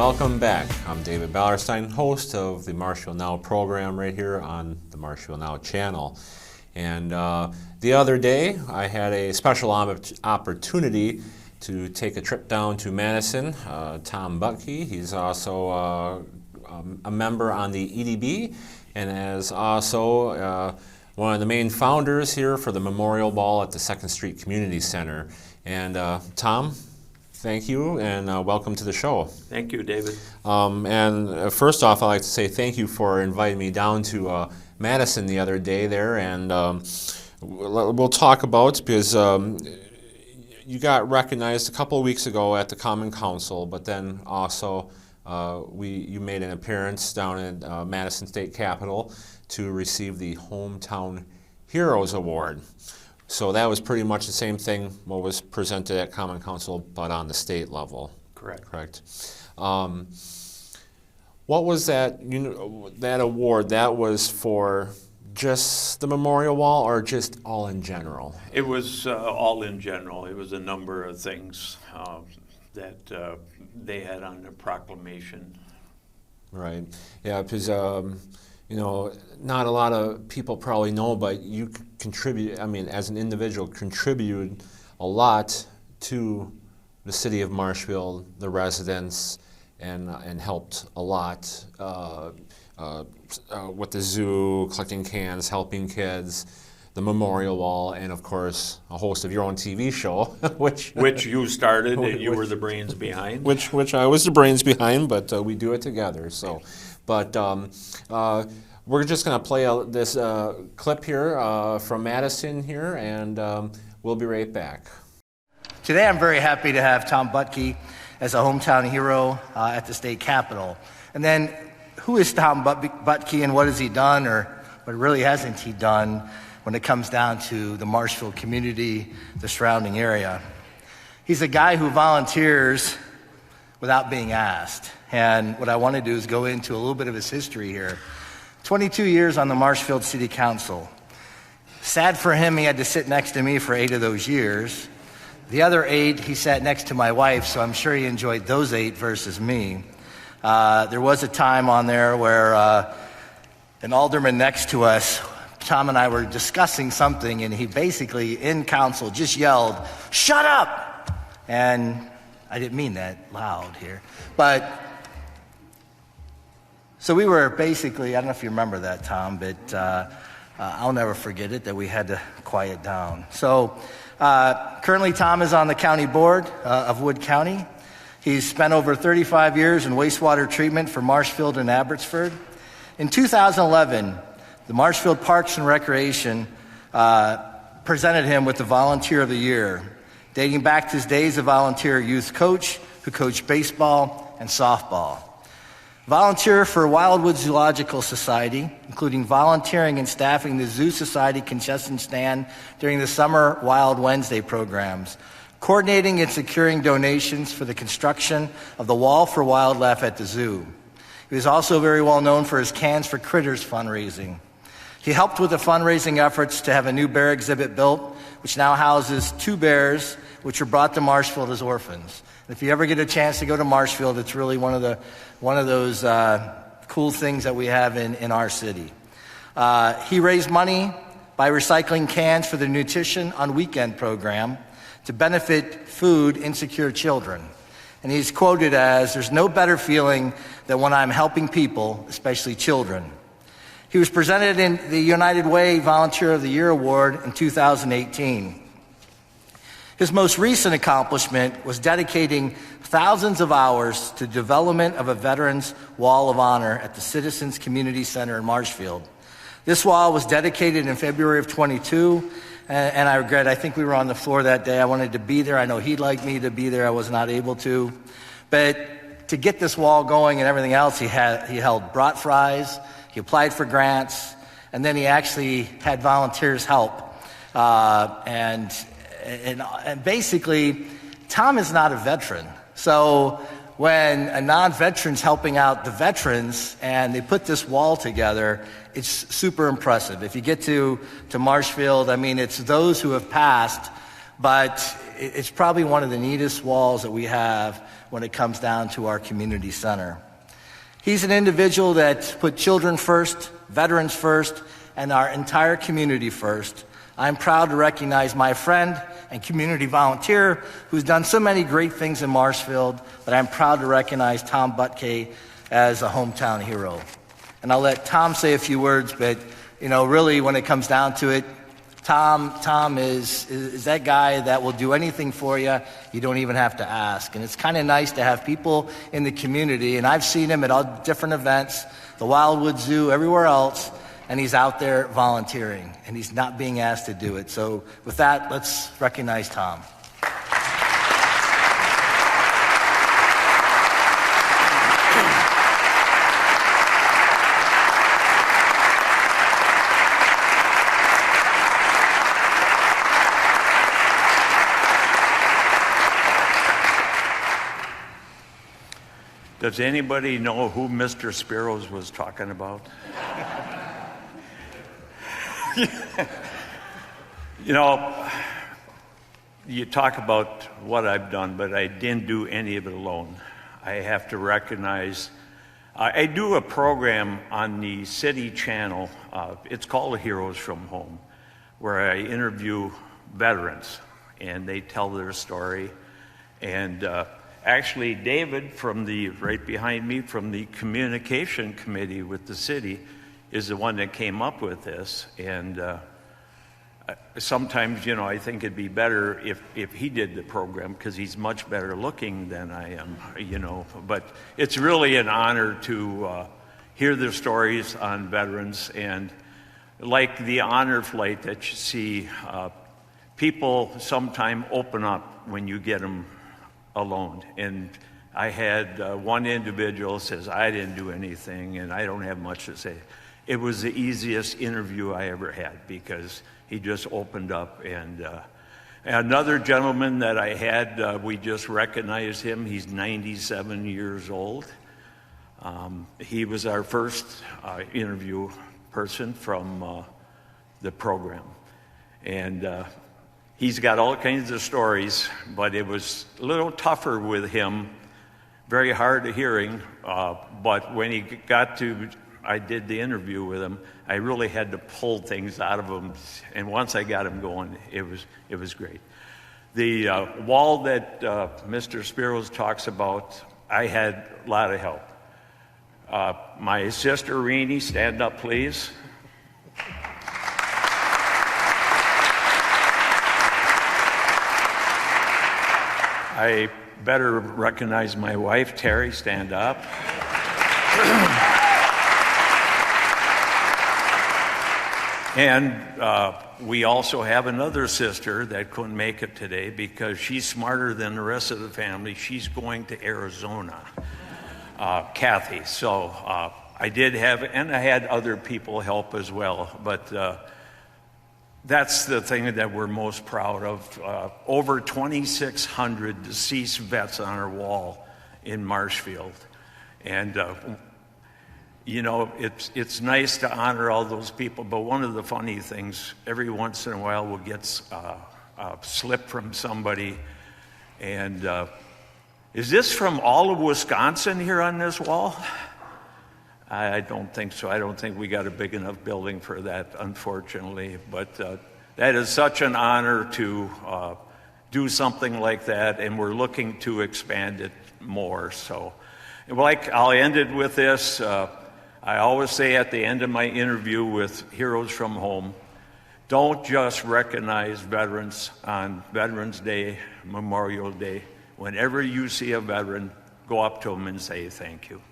welcome back. I'm David Ballerstein, host of the Marshfield Now program right here on the Marshfield Now channel. And the other day, I had a special opportunity to take a trip down to Madison. Tom Buttke, he's also a member on the EDB, and is also one of the main founders here for the Memorial Ball at the 2nd Street Community Center. And Tom, thank you, and welcome to the show. Thank you, David. And first off, I'd like to say thank you for inviting me down to Madison the other day there, and we'll talk about, because you got recognized a couple of weeks ago at the Common Council, but then also you made an appearance down at Madison State Capitol to receive the Hometown Heroes Award. So that was pretty much the same thing what was presented at Common Council, but on the state level. Correct. What was that? That award? That was for just the Memorial Wall, or just all in general? It was all in general. It was a number of things that they had on their proclamation. Right. Yeah, because not a lot of people probably know, but you contribute. I mean, as an individual, contributed a lot to the city of Marshfield, the residents, and helped a lot with the zoo, collecting cans, helping kids, the Memorial Wall, and of course a host of your own TV show, which you started and you were the brains behind. Which I was the brains behind, but we do it together. So, but we're just going to play this clip here from Madison here, and we'll be right back. Today I'm very happy to have Tom Buttke as a hometown hero at the state capitol. And then, who is Tom Buttke, and what has he done, or what really hasn't he done when it comes down to the Marshfield community, the surrounding area? He's a guy who volunteers without being asked. And what I want to do is go into a little bit of his history here. 22 years on the Marshfield City Council. Sad for him, he had to sit next to me for 8 of those years. The other 8, he sat next to my wife, so I'm sure he enjoyed those 8 versus me. There was a time on there where an alderman next to us, Tom and I were discussing something, and he basically, in council, just yelled, "Shut up!" And I didn't mean that loud here. But, so we were basically, I don't know if you remember that, Tom, but I'll never forget it, that we had to quiet down. So, currently Tom is on the county board of Wood County. He's spent over 35 years in wastewater treatment for Marshfield and Abbotsford. In 2011, the Marshfield Parks and Recreation presented him with the Volunteer of the Year, dating back to his days as a volunteer youth coach who coached baseball and softball. Volunteer for Wildwood Zoological Society, including volunteering and staffing the Zoo Society concession stand during the summer Wild Wednesday programs, coordinating and securing donations for the construction of the Wall for Wildlife at the zoo. He was also very well known for his Cans for Critters fundraising. He helped with the fundraising efforts to have a new bear exhibit built, which now houses 2 bears, which were brought to Marshfield as orphans. And if you ever get a chance to go to Marshfield, it's really one of those cool things that we have in our city. He raised money by recycling cans for the Nutrition on Weekend program to benefit food insecure children. And he's quoted as, "There's no better feeling than when I'm helping people, especially children." He was presented in the United Way Volunteer of the Year Award in 2018. His most recent accomplishment was dedicating thousands of hours to development of a Veterans Wall of Honor at the Citizens Community Center in Marshfield. This wall was dedicated in February of 22, and I regret, I think we were on the floor that day. I wanted to be there. I know he'd like me to be there. I was not able to. But to get this wall going and everything else, he held brat fries, he applied for grants, and then he actually had volunteers help. And basically, Tom is not a veteran. So when a non-veteran's helping out the veterans and they put this wall together, it's super impressive. If you get to Marshfield, I mean, it's those who have passed but it's probably one of the neatest walls that we have when it comes down to our community center. He's an individual that put children first, veterans first, and our entire community first. I'm proud to recognize my friend and community volunteer who's done so many great things in Marshfield, but I'm proud to recognize Tom Buttke as a hometown hero. And I'll let Tom say a few words, but really when it comes down to it, Tom is that guy that will do anything for you. You don't even have to ask. And it's kind of nice to have people in the community, and I've seen him at all different events, the Wildwood Zoo, everywhere else, and he's out there volunteering, and he's not being asked to do it. So with that, let's recognize Tom. Does anybody know who Mr. Spiros was talking about? You talk about what I've done, but I didn't do any of it alone. I have to recognize, I do a program on the city channel. It's called Heroes from Home, where I interview veterans, and they tell their story. And actually, David, right behind me, from the communication committee with the city, is the one that came up with this. And sometimes, I think it'd be better if he did the program, because he's much better looking than I am, But it's really an honor to hear their stories on veterans. And like the honor flight that you see, people sometimes open up when you get them alone. And I had one individual says, I didn't do anything and I don't have much to say. It was the easiest interview I ever had, because he just opened up. And another gentleman that I had, we just recognized him. He's 97 years old. He was our first interview person from the program. And he's got all kinds of stories, but it was a little tougher with him, very hard of hearing. But when he I did the interview with him, I really had to pull things out of him. And once I got him going, it was great. The wall that Mr. Spiros talks about, I had a lot of help. My sister, Renee, stand up, please. I better recognize my wife, Terry, stand up. And we also have another sister that couldn't make it today because she's smarter than the rest of the family. She's going to Arizona, Kathy. So I did have, and I had other people help as well, but that's the thing that we're most proud of. Over 2,600 deceased vets on our wall in Marshfield. And, it's nice to honor all those people, but one of the funny things, every once in a while we'll get a slip from somebody. And is this from all of Wisconsin here on this wall? I don't think so. I don't think we got a big enough building for that, unfortunately. But that is such an honor to do something like that, and we're looking to expand it more. So, I'll end it with this. I always say at the end of my interview with Heroes from Home, don't just recognize veterans on Veterans Day, Memorial Day. Whenever you see a veteran, go up to them and say thank you.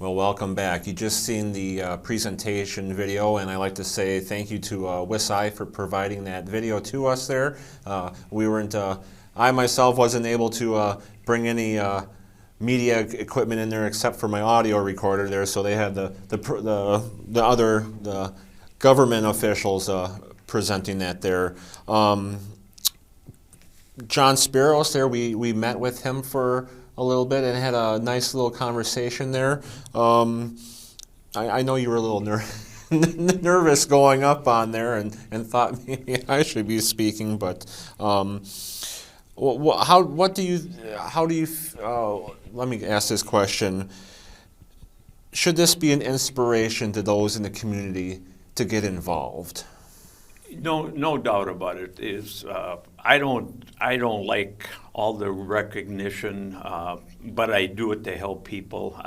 Well, welcome back. You just seen the presentation video, and I'd like to say thank you to WISI for providing that video to us there. I myself wasn't able to bring any media equipment in there except for my audio recorder there, so they had the other government officials presenting that there. John Spiros there, we met with him for a little bit and had a nice little conversation there. I know you were a little nervous going up on there and thought maybe I should be speaking, but how do you let me ask this question. Should this be an inspiration to those in the community to get involved? No doubt about it. I don't like all the recognition, but I do it to help people.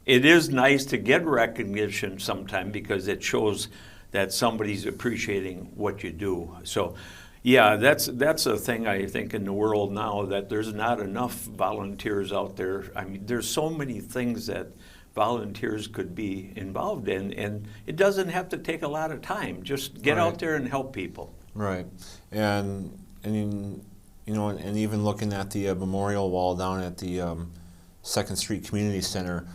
It is nice to get recognition sometime because it shows that somebody's appreciating what you do. So, yeah, that's a thing I think in the world now, that there's not enough volunteers out there. I mean, there's so many things that volunteers could be involved in, and it doesn't have to take a lot of time. Just get out there and help people. Right, and even looking at the memorial wall down at the 2nd Street Community Center,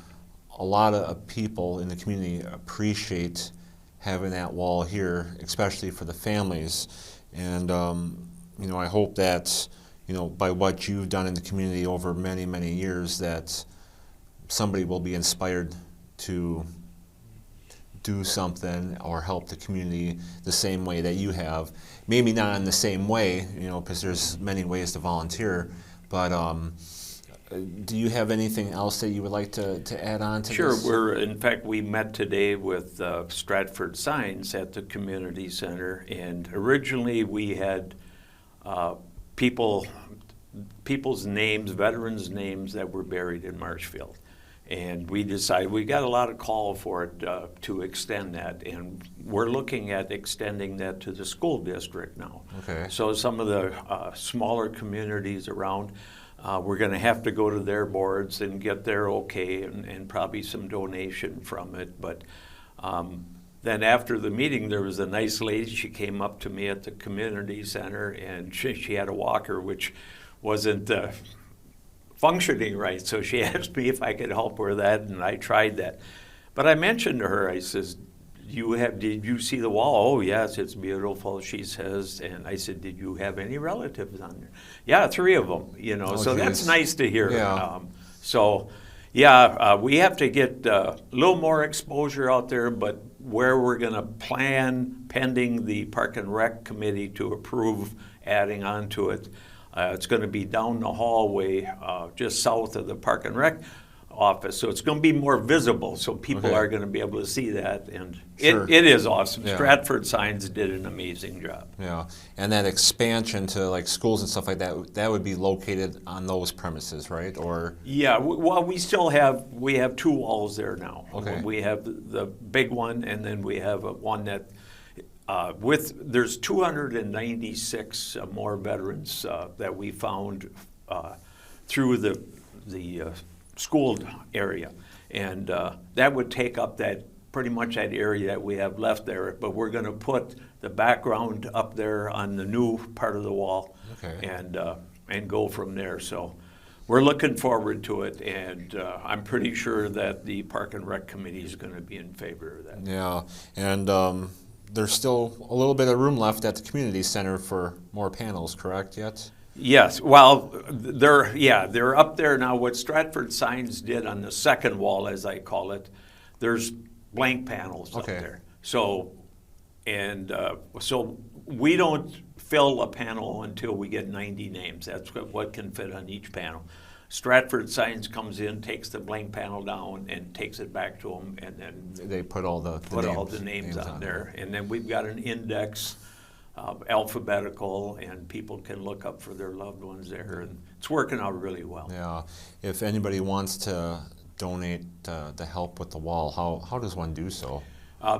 a lot of people in the community appreciate having that wall here, especially for the families. And I hope that by what you've done in the community over many, many years, that somebody will be inspired to do something or help the community the same way that you have. Maybe not in the same way, because there's many ways to volunteer, but do you have anything else that you would like to add on to this? Sure. In fact, we met today with Stratford Signs at the community center, and originally we had people's names, veterans' names that were buried in Marshfield. And we decided, we got a lot of call for it to extend that, and we're looking at extending that to the school district now. Okay. So some of the smaller communities around, we're going to have to go to their boards and get their okay and probably some donation from it. But then after the meeting, there was a nice lady. She came up to me at the community center, and she had a walker which wasn't functioning right, so she asked me if I could help her with that, and I tried that. But I mentioned to her, I says, did you see the wall? Oh, yes, it's beautiful, she says. And I said, did you have any relatives on there? Yeah, 3 of them, so geez. That's nice to hear. Yeah. We have to get a little more exposure out there, but where we're going to plan, pending the Park and Rec Committee to approve adding on to it, it's going to be down the hallway just south of the Park and Rec office. So it's going to be more visible, so people are going to be able to see that. And Sure. it is awesome. Yeah. Stratford Signs did an amazing job. Yeah, and that expansion to like schools and stuff like that, that would be located on those premises, right? Or Yeah, well, we have 2 walls there now. Okay. We have the big one, and then we have one that there's 296 more veterans that we found through the school area, and that would take up pretty much that area that we have left there. But we're going to put the background up there on the new part of the wall, and go from there. So we're looking forward to it, and I'm pretty sure that the Park and Rec Committee is going to be in favor of that. Yeah, and there's still a little bit of room left at the community center for more panels, correct, yet? Yes, well, they're up there now. What Stratford Signs did on the second wall, as I call it, there's blank panels up there. So we don't fill a panel until we get 90 names. That's what can fit on each panel. Stratford Signs comes in, takes the blank panel down, and takes it back to them, and then they put all the names on there. And then we've got an index, alphabetical, and people can look up for their loved ones there, and it's working out really well. Yeah, if anybody wants to donate to help with the wall, how does one do so?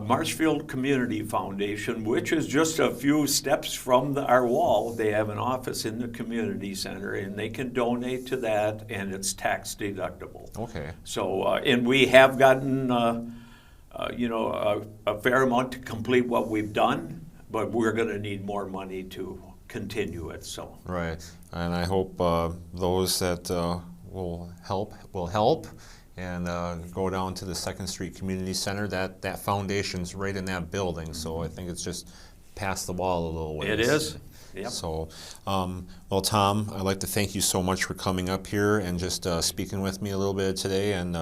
Marshfield Community Foundation, which is just a few steps from our wall. They have an office in the community center, and they can donate to that, and it's tax deductible. Okay. So, and we have gotten, a fair amount to complete what we've done, but we're going to need more money to continue it. So. Right, and I hope those that will help. And go down to the 2nd Street Community Center. That foundation's right in that building, so I think it's just past the wall a little ways. It is. Yep. So, well, Tom, I'd like to thank you so much for coming up here and just speaking with me a little bit today, and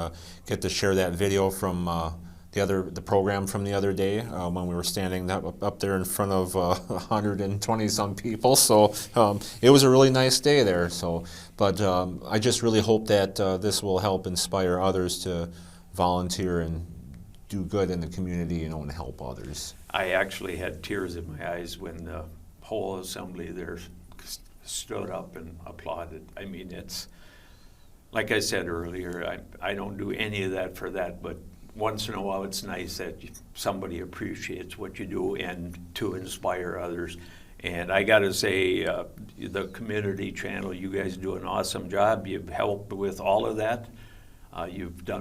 get to share that video from the program from the other day when we were standing up there in front of 120 some people. So it was a really nice day there. So, but I just really hope that this will help inspire others to volunteer and do good in the community, you know, and help others. I actually had tears in my eyes when the whole assembly there stood up and applauded. I mean, it's like I said earlier, I don't do any of that for that, but once in a while it's nice that somebody appreciates what you do and to inspire others. And I got to say, the community channel, you guys do an awesome job. You've helped with all of that.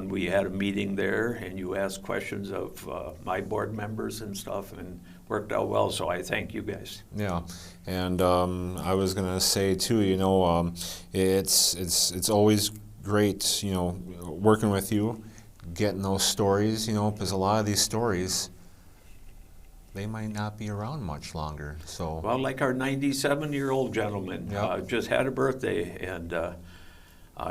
We had a meeting there and you asked questions of my board members and stuff, and worked out well, so I thank you guys. Yeah, and I was gonna say too, you know, it's always great, you know, working with you, getting those stories, you know, because a lot of these stories, they might not be around much longer. So well, like our 97-year-old gentleman, yep. Just had a birthday, and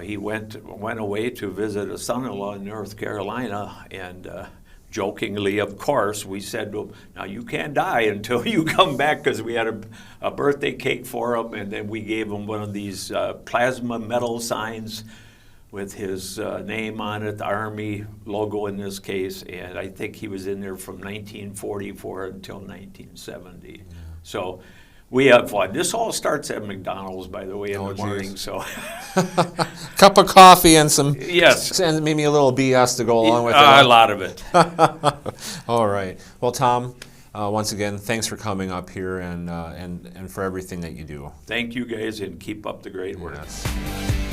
he went away to visit a son-in-law in North Carolina, and jokingly, of course, we said to him, now you can't die until you come back, because we had a birthday cake for him, and then we gave him one of these plasma metal signs with his name on it, the Army logo in this case, and I think he was in there from 1944 until 1970. Yeah. So we have fun. This all starts at McDonald's, by the way, in the morning. So, cup of coffee and some, yes, and maybe a little BS to go along with it. A lot of it. All right. Well, Tom, once again, thanks for coming up here and for everything that you do. Thank you guys, and keep up the great work. Yes.